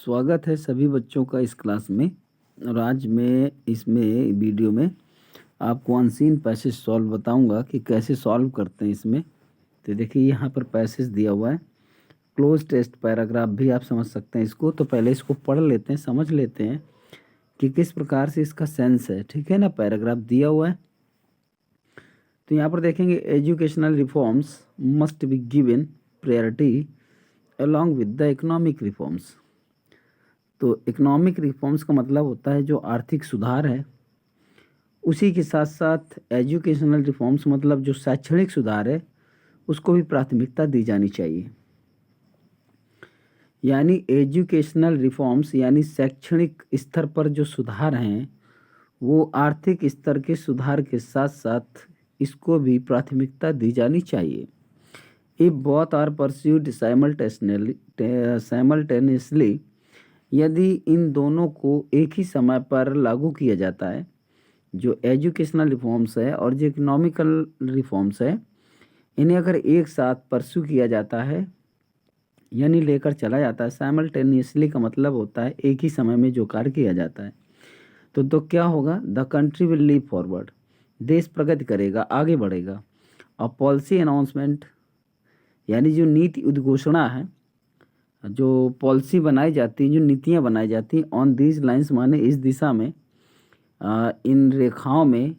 स्वागत है सभी बच्चों का इस क्लास में। और आज मैं इसमें वीडियो में आपको अनसीन पैसेज सॉल्व बताऊंगा कि कैसे सॉल्व करते हैं इसमें। तो देखिए यहाँ पर पैसेज दिया हुआ है, क्लोज टेस्ट पैराग्राफ भी आप समझ सकते हैं इसको। तो पहले इसको पढ़ लेते हैं, समझ लेते हैं कि किस प्रकार से इसका सेंस है। ठीक है ना, पैराग्राफ दिया हुआ है। तो यहाँ पर देखेंगे, educational reforms must be given priority along with the economic reforms. तो इकोनॉमिक रिफॉर्म्स का मतलब होता है जो आर्थिक सुधार है, उसी के साथ साथ एजुकेशनल रिफॉर्म्स मतलब जो शैक्षणिक सुधार है उसको भी प्राथमिकता दी जानी चाहिए। यानी एजुकेशनल रिफॉर्म्स यानी शैक्षणिक स्तर पर जो सुधार हैं वो आर्थिक स्तर के सुधार के साथ साथ इसको भी प्राथमिकता दी जानी चाहिए। If both are pursued simultaneously, यदि इन दोनों को एक ही समय पर लागू किया जाता है, जो एजुकेशनल रिफॉर्म्स है और जो इकोनॉमिकल रिफॉर्म्स है, इन्हें अगर एक साथ परस्यू किया जाता है यानी लेकर चला जाता है, साइमल्टेनियसली का मतलब होता है एक ही समय में जो कार्य किया जाता है, तो क्या होगा? The country will leave forward, देश प्रगति करेगा, आगे बढ़ेगा। और पॉलिसी अनाउंसमेंट यानी जो नीति उद्घोषणा है, जो पॉलिसी बनाई जाती है, जो नीतियाँ बनाई जाती हैं, ऑन दीज लाइंस माने इस दिशा में, इन रेखाओं में,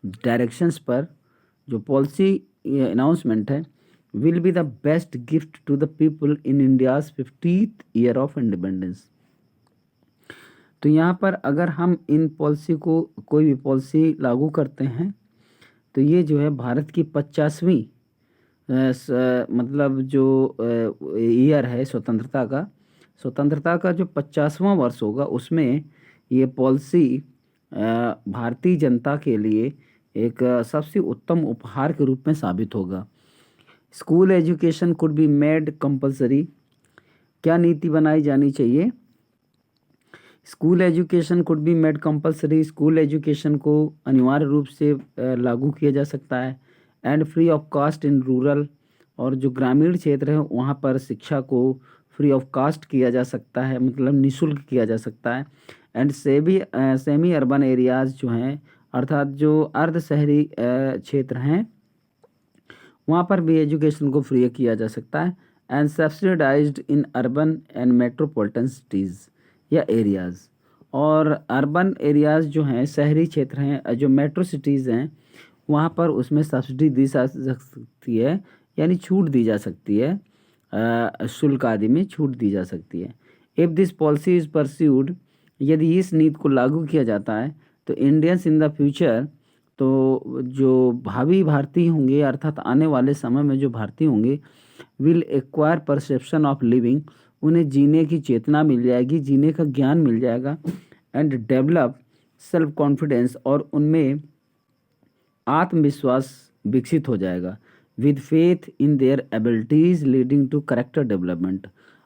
डायरेक्शंस पर जो पॉलिसी अनाउंसमेंट है, will be the best gift to the people in India's 50th year of independence. तो यहाँ पर अगर हम इन पॉलिसी को, कोई भी पॉलिसी लागू करते हैं, तो ये जो है भारत की 50वीं मतलब जो ईयर है स्वतंत्रता का जो 50वां वर्ष होगा, उसमें ये पॉलिसी भारतीय जनता के लिए एक सबसे उत्तम उपहार के रूप में साबित होगा। School education could be made compulsory. क्या नीति बनाई जानी चाहिए? School education could be made compulsory, school education को अनिवार्य रूप से लागू किया जा सकता है। And free of cost in rural, और जो ग्रामीण क्षेत्र है वहाँ पर शिक्षा को फ्री ऑफ कास्ट किया जा सकता है, मतलब निःशुल्क किया जा सकता है। एंड सेमी अर्बन एरियाज़ जो हैं, अर्थात जो अर्ध शहरी क्षेत्र हैं, वहाँ पर भी एजुकेशन को फ्री किया जा सकता है। And subsidised in urban and metropolitan cities या एरियाज़, और अर्बन एरियाज़ जो हैं, शहरी क्षेत्र हैं, जो मेट्रो सिटीज़ हैं, वहाँ पर उसमें सब्सिडी दी जा सकती है, यानी छूट दी जा सकती है, शुल्क आदि में छूट दी जा सकती है। If this policy is pursued, यदि इस नीति को लागू किया जाता है, तो इंडियंस इन द फ्यूचर, तो जो भावी भारतीय होंगे, अर्थात आने वाले समय में जो भारतीय होंगे, will acquire perception of living, उन्हें जीने की चेतना मिल जाएगी, जीने का ज्ञान मिल जाएगा। एंड डेवलप सेल्फ कॉन्फिडेंस, और उनमें आत्मविश्वास विकसित हो जाएगा। With faith in their abilities leading to character development,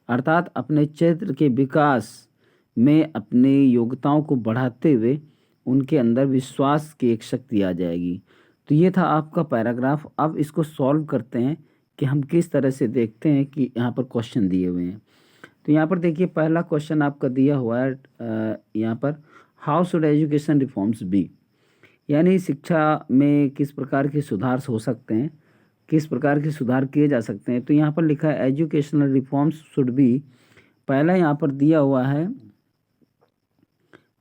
अर्थात अपने क्षेत्र के विकास में अपने योग्यताओं को बढ़ाते हुए उनके अंदर विश्वास की एक शक्ति आ जाएगी। तो ये था आपका पैराग्राफ। अब इसको सॉल्व करते हैं कि हम किस तरह से देखते हैं कि यहाँ पर क्वेश्चन दिए हुए हैं। तो यहाँ पर देखिए, पहला क्वेश्चन आपका दिया हुआ है यहाँ पर, how should education reforms be, यानी शिक्षा में किस प्रकार के सुधार हो सकते हैं, किस प्रकार के सुधार किए जा सकते हैं। तो यहाँ पर लिखा है एजुकेशनल रिफॉर्म्स शुड बी, पहला यहाँ पर दिया हुआ है,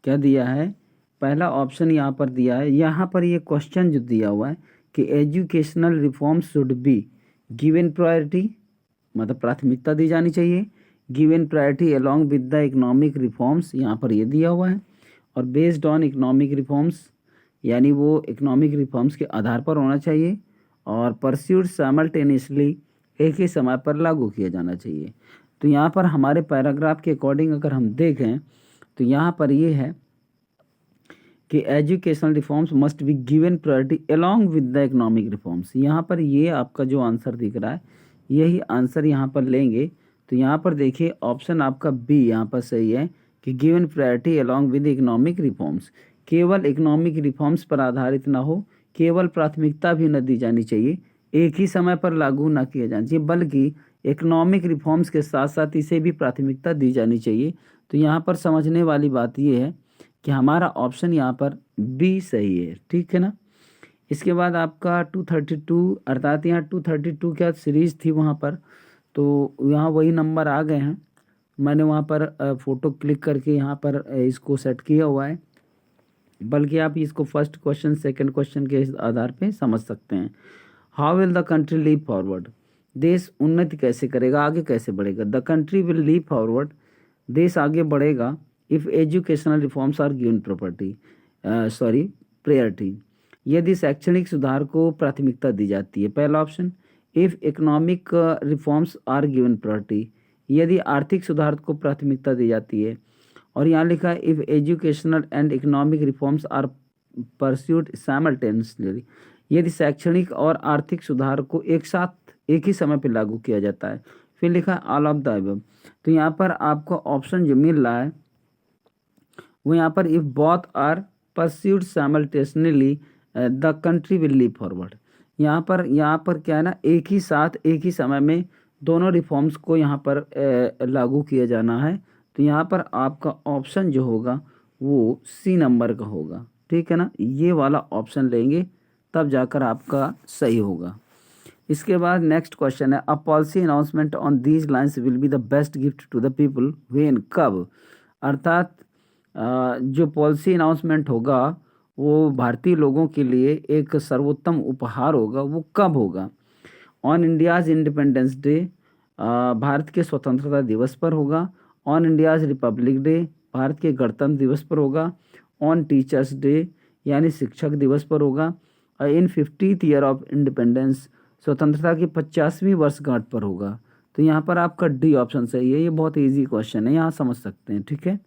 क्या दिया है? पहला ऑप्शन यहाँ पर दिया है। यहाँ पर ये क्वेश्चन जो दिया हुआ है कि educational reforms should be given priority, मतलब प्राथमिकता दी जानी चाहिए, given priority along with the economic reforms, यहाँ पर ये दिया हुआ है, और बेस्ड ऑन इकोनॉमिक रिफॉर्म्स, यानी वो इकोनॉमिक रिफॉर्म्स के आधार पर होना चाहिए, और परस्यूड साइमल्टेनियसली, एक ही समय पर लागू किया जाना चाहिए। तो यहाँ पर हमारे पैराग्राफ के अकॉर्डिंग अगर हम देखें, तो यहाँ पर ये है कि educational reforms must be given priority along with the economic reforms. यहाँ पर ये आपका जो आंसर दिख रहा है, यही आंसर यहाँ पर लेंगे। तो यहाँ पर देखिए, ऑप्शन आपका बी यहाँ पर सही है कि given priority along with economic reforms, केवल इकोनॉमिक रिफॉर्म्स पर आधारित ना हो, केवल प्राथमिकता भी न दी जानी चाहिए, एक ही समय पर लागू ना किया जाना चाहिए, बल्कि इकोनॉमिक रिफॉर्म्स के साथ साथ इसे भी प्राथमिकता दी जानी चाहिए। तो यहाँ पर समझने वाली बात ये है कि हमारा ऑप्शन यहाँ पर बी सही है, ठीक है ना। इसके बाद आपका 232 अर्थात यहाँ 232 क्या सीरीज थी वहाँ पर, तो यहाँ वही नंबर आ गए हैं। मैंने वहाँ पर फ़ोटो क्लिक करके यहाँ पर इसको सेट किया हुआ है, बल्कि आप इसको फर्स्ट क्वेश्चन सेकंड क्वेश्चन के आधार पे समझ सकते हैं। How will the country leave forward, देश उन्नति कैसे करेगा, आगे कैसे बढ़ेगा। The country will leave forward, देश आगे बढ़ेगा if educational reforms are given priority, यदि शैक्षणिक सुधार को प्राथमिकता दी जाती है। पहला option, if economic reforms are given priority, यदि आर्थिक सुधार को प्राथमिकता दी जाती है। और यहाँ लिखा है if educational and economic reforms are pursued simultaneously, यदि शैक्षणिक और आर्थिक सुधार को एक साथ एक ही समय पर लागू किया जाता है। फिर लिखा है ऑल ऑफ द अबव। तो यहाँ पर आपको ऑप्शन जो मिल रहा है वो यहाँ पर if both are pursued simultaneously the country will leave forward. यहाँ पर क्या है ना, एक ही साथ एक ही समय में दोनों रिफॉर्म्स को यहाँ पर लागू किया जाना है। तो यहाँ पर आपका ऑप्शन जो होगा वो सी नंबर का होगा, ठीक है ना। ये वाला ऑप्शन लेंगे तब जाकर आपका सही होगा। इसके बाद नेक्स्ट क्वेश्चन है, a policy announcement on these lines will be the best gift to the people when, कब। अर्थात जो पॉलिसी अनाउंसमेंट होगा वो भारतीय लोगों के लिए एक सर्वोत्तम उपहार होगा, वो कब होगा। On India's independence day, Bharat के स्वतंत्रता दिवस पर होगा। On India's Republic day, Bharat के गणतंत्र दिवस पर होगा। ऑन टीचर्स डे यानी शिक्षक दिवस पर होगा। इन 50th ईयर ऑफ इंडिपेंडेंस, स्वतंत्रता की 50वीं वर्षगांठ पर होगा। तो यहाँ पर आपका डी ऑप्शन सही है। ये बहुत इजी क्वेश्चन है, यहाँ समझ सकते हैं, ठीक है।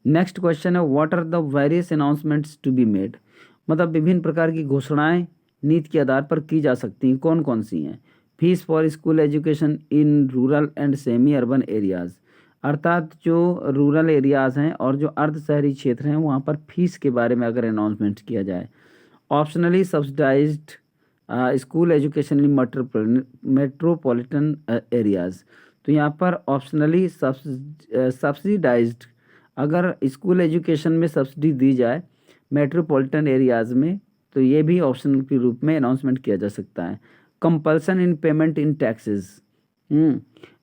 नेक्स्ट क्वेश्चन है, what are the various announcements to be made, मतलब विभिन्न प्रकार की घोषणाएं नीति के आधार पर की जा सकती हैं, कौन कौन सी हैं। Fees for school education in rural and semi urban areas, अर्थात जो रूरल एरियाज़ हैं और जो अर्ध शहरी क्षेत्र हैं वहाँ पर फीस के बारे में अगर अनाउंसमेंट किया जाए। Optionally subsidised school education in metropolitan areas, तो यहाँ पर ऑप्शनली सब्सिडाइज्ड, अगर स्कूल एजुकेशन में सब्सिडी दी जाए मेट्रोपॉलिटन एरियाज़ में, तो ये भी ऑप्शन के रूप में अनाउंसमेंट किया जा सकता है। Compulsion in payment in taxes,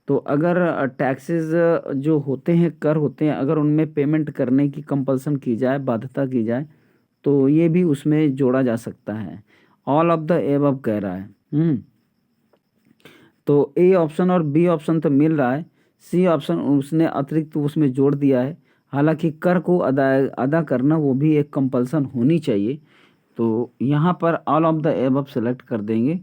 तो अगर टैक्सेस जो होते हैं, कर होते हैं, अगर उनमें पेमेंट करने की कंपल्सन की जाए, बाध्यता की जाए, तो ये भी उसमें जोड़ा जा सकता है। ऑल ऑफ द एबव कह रहा है। तो ए ऑप्शन और बी ऑप्शन तो मिल रहा है, सी ऑप्शन उसने अतिरिक्त उसमें जोड़ दिया है। हालांकि कर को अदा करना वो भी एक कंपल्सन होनी चाहिए। तो यहाँ पर all of the above select कर देंगे,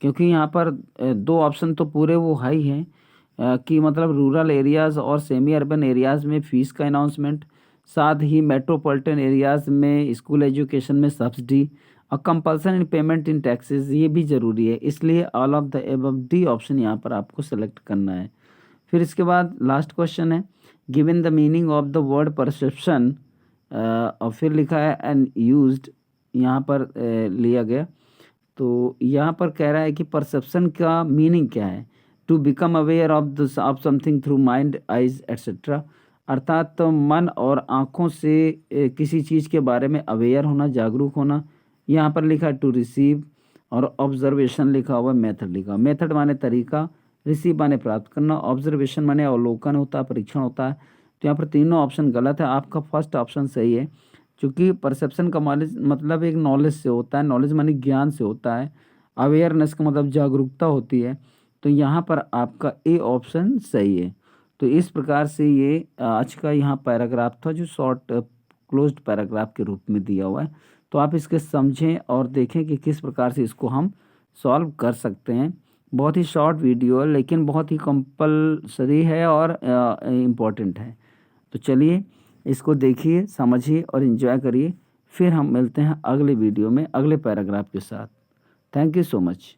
क्योंकि यहाँ पर दो ऑप्शन तो पूरे वो हाई हैं कि मतलब रूरल एरियाज़ और सेमी अर्बन एरियाज़ में फ़ीस का अनाउंसमेंट, साथ ही मेट्रोपॉलिटन एरियाज़ में स्कूल एजुकेशन में सब्सिडी और compulsion in payment in taxes, ये भी ज़रूरी है। इसलिए all of the above D option यहाँ पर आपको सेलेक्ट करना है। फिर इसके बाद लास्ट क्वेश्चन है, given the meaning of the word perception, और फिर लिखा है एंड यूज्ड, यहाँ पर लिया गया। तो यहाँ पर कह रहा है कि परसेप्शन का मीनिंग क्या है, to become aware of something through mind, eyes etcetera, अर्थात तो मन और आँखों से किसी चीज़ के बारे में अवेयर होना, जागरूक होना। यहाँ पर लिखा है टू रिसीव, और ऑब्जर्वेशन लिखा हुआ, मेथड लिखा। मेथड माने तरीका, रिसीव माने प्राप्त करना, ऑब्जर्वेशन माने अवलोकन होता है, परीक्षण होता है। तो यहाँ पर तीनों ऑप्शन गलत है, आपका फर्स्ट ऑप्शन सही है, क्योंकि परसेप्शन का मतलब एक नॉलेज से होता है, नॉलेज माने ज्ञान से होता है, अवेयरनेस का मतलब जागरूकता होती है। तो यहाँ पर आपका ए ऑप्शन सही है। तो इस प्रकार से ये आज का यहाँ पैराग्राफ था, जो शॉर्ट क्लोज्ड पैराग्राफ के रूप में दिया हुआ है। तो आप इसके समझें और देखें कि किस प्रकार से इसको हम सॉल्व कर सकते हैं। बहुत ही शॉर्ट वीडियो है, लेकिन बहुत ही कंपलसरी है और इम्पॉर्टेंट है। तो चलिए इसको देखिए, समझिए और एंजॉय करिए। फिर हम मिलते हैं अगले वीडियो में अगले पैराग्राफ के साथ। Thank you so much.